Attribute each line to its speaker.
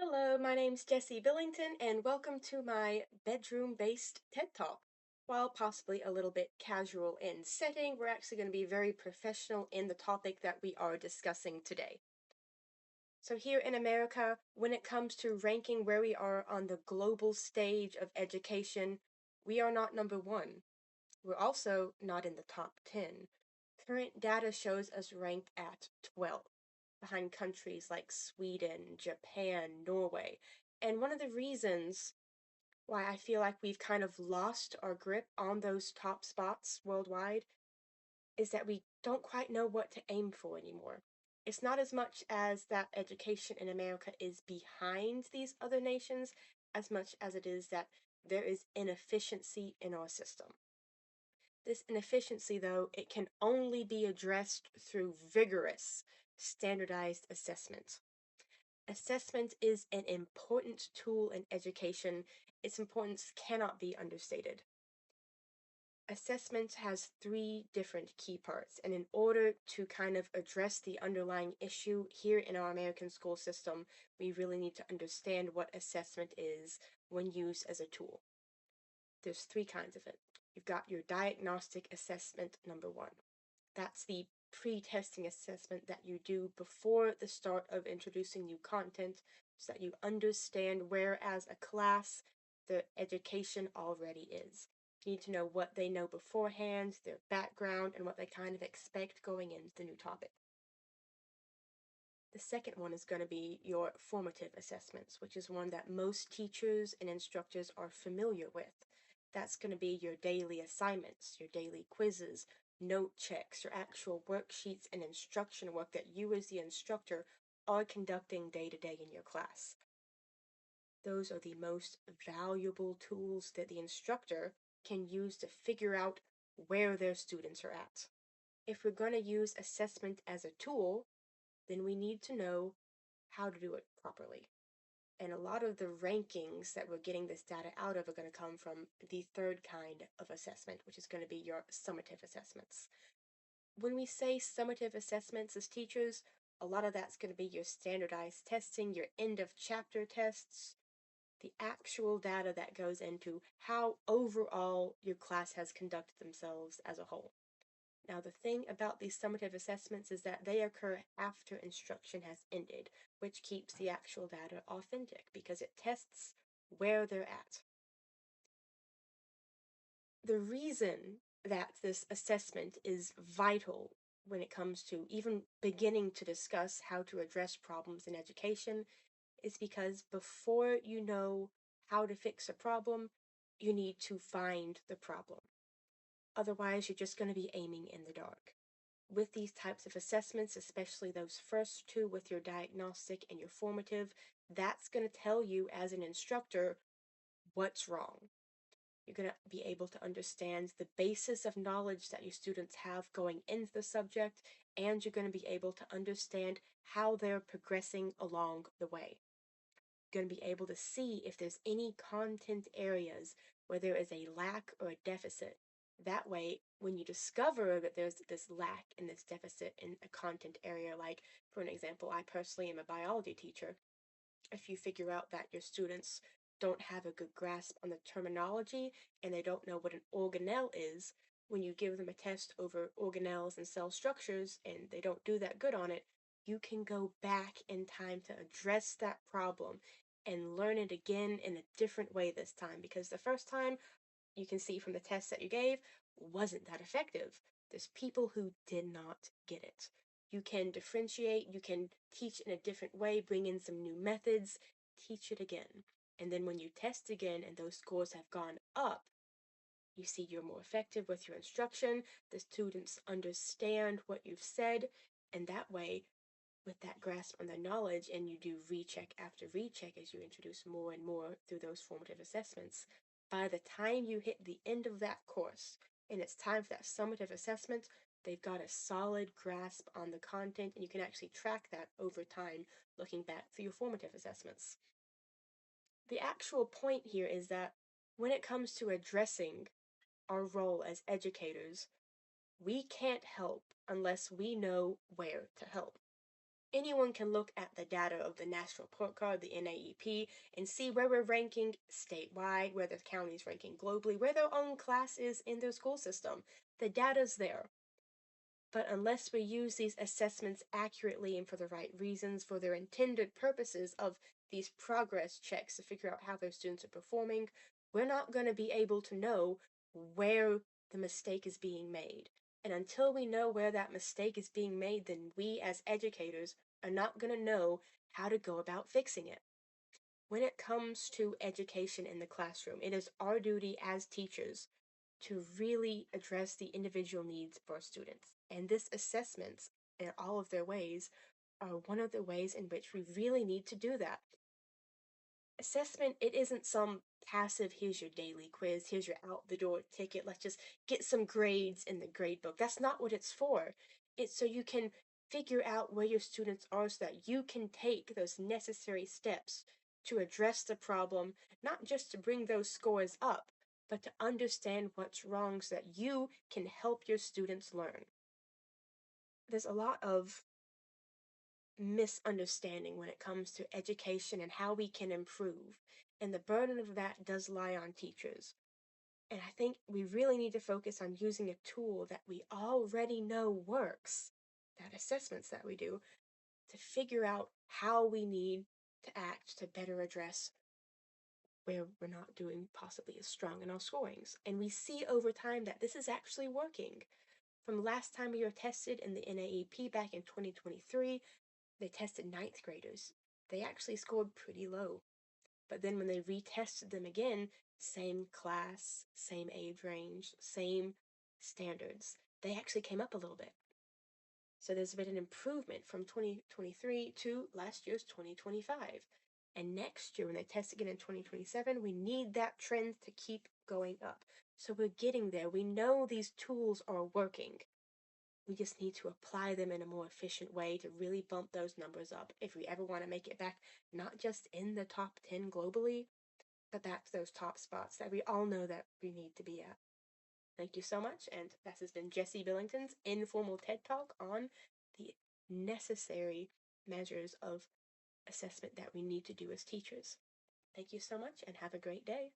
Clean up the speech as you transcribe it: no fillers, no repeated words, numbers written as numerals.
Speaker 1: Hello, my name's Jessie Billington, and welcome to my bedroom-based TED Talk. While possibly a little bit casual in setting, we're actually going to be very professional in the topic that we are discussing today. So here in America, when it comes to ranking where we are on the global stage of education, we are not number one. We're also not in the top 10. Current data shows us ranked at 12, behind countries like Sweden, Japan, Norway. And one of the reasons why I feel like we've kind of lost our grip on those top spots worldwide is that we don't quite know what to aim for anymore. It's not as much as that education in America is behind these other nations, as much as it is that there is inefficiency in our system. This inefficiency, though, it can only be addressed through vigorous, standardized assessment. Assessment is an important tool in education. Its importance cannot be understated. Assessment has three different key parts, and in order to kind of address the underlying issue here in our American school system, we really need to understand what assessment is when used as a tool. There's three kinds of it. You've got your diagnostic assessment number one. That's the pre-testing assessment that you do before the start of introducing new content so that you understand where as a class the education already is. You need to know what they know beforehand, their background, and what they kind of expect going into the new topic. The second one is going to be your formative assessments, which is one that most teachers and instructors are familiar with. That's going to be your daily assignments, your daily quizzes, note checks, your actual worksheets and instruction work that you as the instructor are conducting day to day in your class. Those are the most valuable tools that the instructor can use to figure out where their students are at. If we're going to use assessment as a tool, then we need to know how to do it properly. And a lot of the rankings that we're getting this data out of are going to come from the third kind of assessment, which is going to be your summative assessments. When we say summative assessments as teachers, a lot of that's going to be your standardized testing, your end of chapter tests, the actual data that goes into how overall your class has conducted themselves as a whole. Now, the thing about these summative assessments is that they occur after instruction has ended, which keeps the actual data authentic because it tests where they're at. The reason that this assessment is vital when it comes to even beginning to discuss how to address problems in education is because before you know how to fix a problem, you need to find the problem. Otherwise, you're just going to be aiming in the dark. With these types of assessments, especially those first two with your diagnostic and your formative, that's going to tell you as an instructor what's wrong. You're going to be able to understand the basis of knowledge that your students have going into the subject, and you're going to be able to understand how they're progressing along the way. You're going to be able to see if there's any content areas where there is a lack or a deficit. That way, when you discover that there's this lack and this deficit in a content area, like for an example, I personally am a biology teacher. If you figure out that your students don't have a good grasp on the terminology and they don't know what an organelle is, when you give them a test over organelles and cell structures and they don't do that good on it, you can go back in time to address that problem and learn it again in a different way this time because the first time you can see from the test that you gave wasn't that effective. There's people who did not get it. You can differentiate, you can teach in a different way, bring in some new methods, teach it again. And then when you test again and those scores have gone up, you see you're more effective with your instruction, the students understand what you've said, and that way, with that grasp on the knowledge, and you do recheck after recheck as you introduce more and more through those formative assessments, by the time you hit the end of that course and it's time for that summative assessment, they've got a solid grasp on the content and you can actually track that over time looking back through your formative assessments. The actual point here is that when it comes to addressing our role as educators, we can't help unless we know where to help. Anyone can look at the data of the National Report Card, the NAEP, and see where we're ranking statewide, where the county's ranking globally, where their own class is in their school system. The data's there. But unless we use these assessments accurately and for the right reasons, for their intended purposes of these progress checks to figure out how their students are performing, we're not going to be able to know where the mistake is being made. And until we know where that mistake is being made, then we as educators are not going to know how to go about fixing it. When it comes to education in the classroom, it is our duty as teachers to really address the individual needs of our students. And this assessments in all of their ways are one of the ways in which we really need to do that. Assessment, it isn't some passive, here's your daily quiz, here's your out the door ticket, let's just get some grades in the grade book. That's not what it's for. It's so you can figure out where your students are so that you can take those necessary steps to address the problem, not just to bring those scores up, but to understand what's wrong so that you can help your students learn. There's a lot of misunderstanding when it comes to education and how we can improve, and the burden of that does lie on teachers. And I think we really need to focus on using a tool that we already know works, that assessments that we do, to figure out how we need to act to better address where we're not doing possibly as strong in our scorings. And we see over time that this is actually working. From last time we were tested in the NAEP back in 2023, they tested ninth graders. They actually scored pretty low. But then when they retested them again, same class, same age range, same standards, they actually came up a little bit. So there's been an improvement from 2023 to last year's 2025. And next year, when they test again in 2027, we need that trend to keep going up. So we're getting there. We know these tools are working. We just need to apply them in a more efficient way to really bump those numbers up if we ever want to make it back, not just in the top 10 globally, but back to those top spots that we all know that we need to be at. Thank you so much, and this has been Jessie Billington's informal TED Talk on the necessary measures of assessment that we need to do as teachers. Thank you so much, and have a great day.